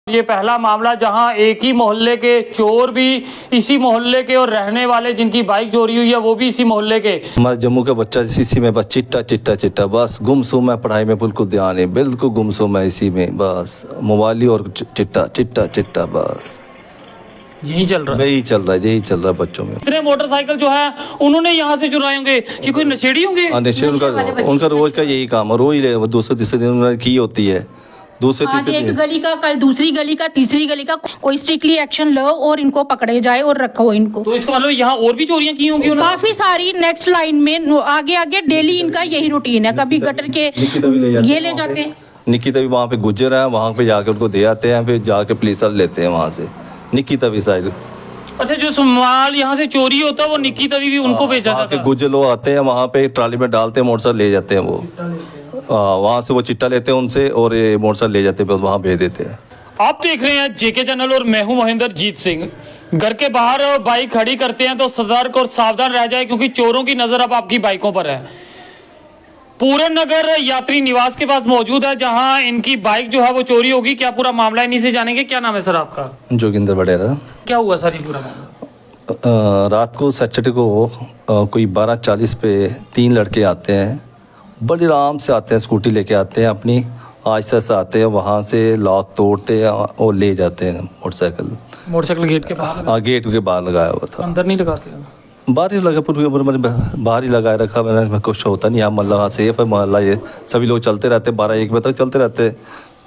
ये पहला मामला जहां एक ही मोहल्ले के चोर भी इसी मोहल्ले के और रहने वाले जिनकी बाइक चोरी हुई है वो भी इसी मोहल्ले के। हमारे जम्मू का बच्चा इसी में बस चिट्टा चिट्टा चिट्टा बस गुमसुम है, पढ़ाई में बिल्कुल ध्यान नहीं, बिल्कुल गुमसुम है इसी में, बस मोबाइल और चिट्टा चिट्टा चिट्टा बस यही चल रहा है, यही चल रहा है बच्चों में। इतने मोटरसाइकिल जो है उन्होंने यहाँ से चुराए होंगे कि कोई नशेड़ी होंगे। नशे उनका रोज का यही काम है, रोज दूसरे तीसरे दिन उन्होंने की होती है, दूसरे आज तीसरे एक दिन गली का, कल दूसरी गली का, तीसरी गली का, कोई स्ट्रिक्टली एक्शन लो और इनको पकड़े जाए और रखो इनको। तो इसका मतलब यहाँ और भी चोरियां की होंगी उन्होंने? काफी सारी नेक्स्ट लाइन में आगे आगे डेली इनका यही रूटीन है। कभी गटर के ये ले जाते हैं, निकी तभी वहाँ पे गुजर है, वहाँ पे जाके उनको दे आते हैं, फिर जाके पुलिस वाले लेते हैं वहाँ से निकी तभी साइड। अच्छा, जो माल यहाँ से चोरी होता है वो निक्की तभी की उनको बेचा वहाँ जाता के है। गुजर लोग आते हैं, वहाँ पे ट्राली में डालते हैं, मोटरसाइकिल ले जाते हैं वो, वहाँ से वो चिट्टा लेते हैं उनसे और ये मोटरसाइकिल ले जाते हैं, वहाँ भेज देते हैं। आप देख रहे हैं जेके चैनल और मैं हूं महेंद्र जीत सिंह। घर के बाहर बाइक खड़ी करते हैं तो सतर्क और सावधान रह जाए क्योंकि चोरों की नजर अब आपकी बाइकों पर है। पूरन नगर यात्री निवास के पास मौजूद है जहां इनकी बाइक जो है वो चोरी होगी। क्या पूरा मामला इन्हीं से जानेंगे। क्या नाम है सर आपका? जोगिंदर वडेरा। क्या हुआ सर ये पूरा मामला? रात को सैटरडे को कोई 12:40 पे 3 लड़के आते हैं, बड़े आराम से आते हैं, स्कूटी लेके आते हैं अपनी, आहिस्ता से आते हैं, वहाँ से लॉक तोड़ते हैं और ले जाते हैं मोटरसाइकिल गेट के बाहर? हाँ, गेट के बाहर लगाया हुआ था। अंदर नहीं लगाते? बाहर ही लगा, पूरे बाहर ही लगाए रखा मैंने, कुछ होता नहीं। यहाँ मोहल्ला सेफ है, मोहल्ला ये सभी लोग चलते रहते, 12-1 बजे तक चलते रहते,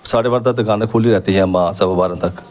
12:30 तक दुकानें खुली रहती है, 12:15 तक।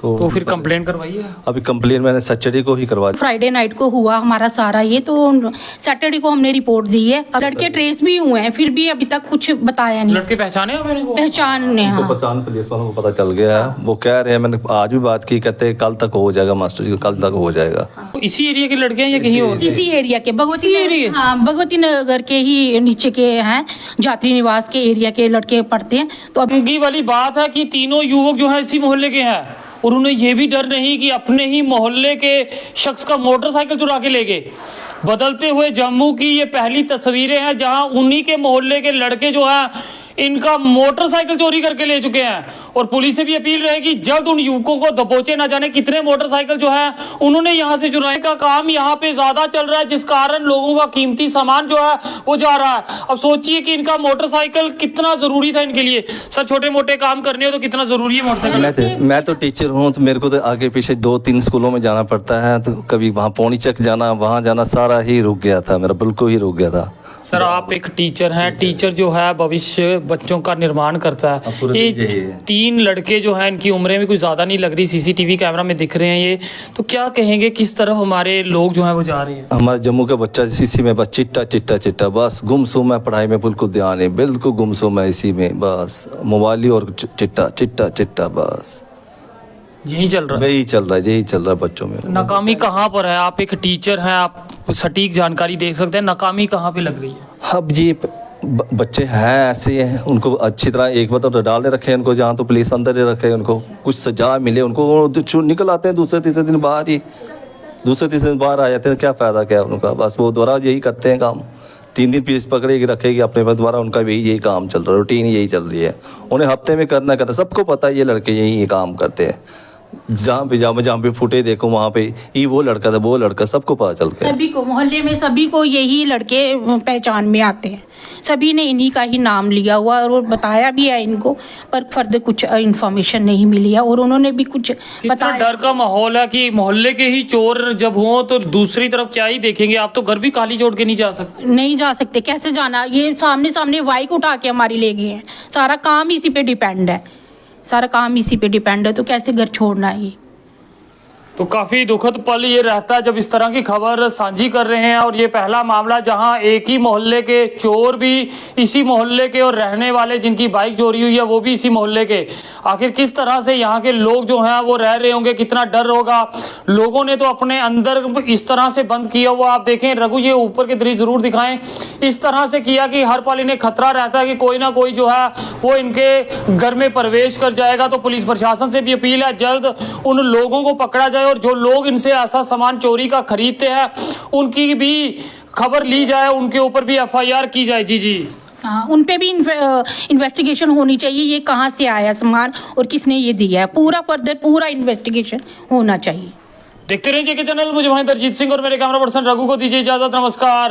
तो फिर कंप्लेंट करवाई है? अभी कंप्लेंट मैंने सैटरडे को ही करवा दी। फ्राइडे नाइट को हुआ हमारा सारा ये, तो सैटरडे को हमने रिपोर्ट दी है। अब लड़के ट्रेस भी हुए हैं, फिर भी अभी तक कुछ बताया नहीं। लड़के पहचाने हो मेरे को? पहचान हाँ। पहचान पुलिस वालों को पता चल गया है, वो कह रहे हैं, मैंने आज भी बात की, कहते हैं कल तक हो जाएगा मास्टर जी, कल तक हो जाएगा। इसी एरिया के लड़के हैं या कहीं और? इसी एरिया के भगवती नगर के ही नीचे के हैं, यात्री निवास के एरिया के लड़के पढ़ते हैं। तो अब ये वाली बात है कि तीनों युवक जो है इसी मोहल्ले के हैं और उन्हें ये भी डर नहीं कि अपने ही मोहल्ले के शख्स का मोटरसाइकिल चुरा के ले गए। बदलते हुए जम्मू की ये पहली तस्वीरें हैं जहां उन्हीं के मोहल्ले के लड़के जो हैं इनका मोटरसाइकिल चोरी करके ले चुके हैं। और पुलिस से भी अपील रहेगी जल्द उन युवकों को दबोचे। ना जाने कितने मोटरसाइकिल जो है उन्होंने यहाँ से चुराने का काम यहाँ पे ज्यादा चल रहा है, जिस कारण लोगों का कीमती सामान जो है वो जा रहा है। अब सोचिए कि इनका मोटरसाइकिल कितना जरूरी था इनके लिए। सर, छोटे मोटे काम करने हो तो कितना जरूरी है मोटरसाइकिल? मैं तो टीचर हूँ, तो मेरे को तो आगे पीछे 2-3 स्कूलों में जाना पड़ता है, तो कभी वहाँ पौनी चक जाना, वहाँ जाना, सारा ही रुक गया था मेरा, बिल्कुल ही रुक गया था। सर, आप एक टीचर हैं, टीचर जो है भविष्य बच्चों का निर्माण करता है। ये 3 लड़के जो हैं इनकी उम्रें भी कुछ ज़्यादा नहीं लग रही, सीसीटीवी कैमरा में दिख रहे हैं ये, तो क्या कहेंगे किस तरफ हमारे लोग जो हैं वो जा रहे हैं? हमारे जम्मू का बच्चा इसी में बस चिट्टा चिट्टा चिट्टा बस गुमसुम है, पढ़ाई में बिल्कुल ध्यान नहीं, बिल्कुल गुमसुम है इसी में, बस मोबाइल और चिट्टा चिट्टा चिट्टा बस यही चल रहा है, यही चल रहा है बच्चों में। नाकामी कहाँ पर है? आप एक टीचर हैं, आप सटीक जानकारी दे सकते हैं, नाकामी कहाँ पे लग रही है? अब जी बच्चे हैं ऐसे हैं, उनको अच्छी तरह एक बार तो डाले रखे हैं उनको, जहाँ तो पुलिस अंदर ही रखे, उनको कुछ सजा मिले उनको, वो निकल आते हैं दूसरे तीसरे दिन बाहर आ जाते हैं। क्या फ़ायदा क्या उनका? बस वो दोबारा यही करते हैं काम, 3 दिन पुलिस पकड़ेगी रखेगी अपने पास, दोबारा उनका भी यही काम चल रहा है, रूटीन यही चल रही है। उन्हें हफ्ते में करना सबको पता है, ये लड़के यही काम करते हैं। जहाँ पे फुटे देखो वहाँ पे ये वो लड़का था, वो लड़का, सबको पता चल गया। सभी को मोहल्ले में सभी को यही लड़के पहचान में आते हैं, सभी ने इन्हीं का ही नाम लिया हुआ और बताया भी है इनको, पर फर्दर कुछ इन्फॉर्मेशन नहीं मिली है और उन्होंने भी कुछ बताया। डर का माहौल है कि मोहल्ले के ही चोर जब हों तो दूसरी तरफ क्या ही देखेंगे। आप तो घर भी खाली छोड़ के नहीं जा सकते। कैसे जाना? ये सामने बाइक उठा के हमारी ले गए हैं, सारा काम इसी पे डिपेंड है, तो कैसे घर छोड़ना है ये? तो काफ़ी दुखद पल ये रहता है जब इस तरह की खबर साझी कर रहे हैं। और ये पहला मामला जहां एक ही मोहल्ले के चोर भी इसी मोहल्ले के और रहने वाले जिनकी बाइक चोरी हुई है वो भी इसी मोहल्ले के। आखिर किस तरह से यहाँ के लोग जो हैं वो रह रहे होंगे, कितना डर होगा। लोगों ने तो अपने अंदर इस तरह से बंद किया हुआ, आप देखें रघु ये ऊपर के दृश्य जरूर दिखाएं, इस तरह से किया कि हर पल इन्हें खतरा रहता है कि कोई ना कोई जो है वो इनके घर में प्रवेश कर जाएगा। तो पुलिस प्रशासन से भी अपील है जल्द उन लोगों को पकड़ा जाए और जो लोग इनसे ऐसा सामान चोरी का खरीदते हैं उनकी भी खबर ली जाए, उनके ऊपर भी FIR की जाए। जी हाँ, उन पे भी इन्वेस्टिगेशन होनी चाहिए, ये कहाँ से आया सामान और किसने ये दिया है, पूरा इन्वेस्टिगेशन होना चाहिए। देखते रहिए के चैनल। मुझे वहीं दरजीत सिंह और मेरे कैमरा पर्सन रघु को दीजिए इजाजत। नमस्कार।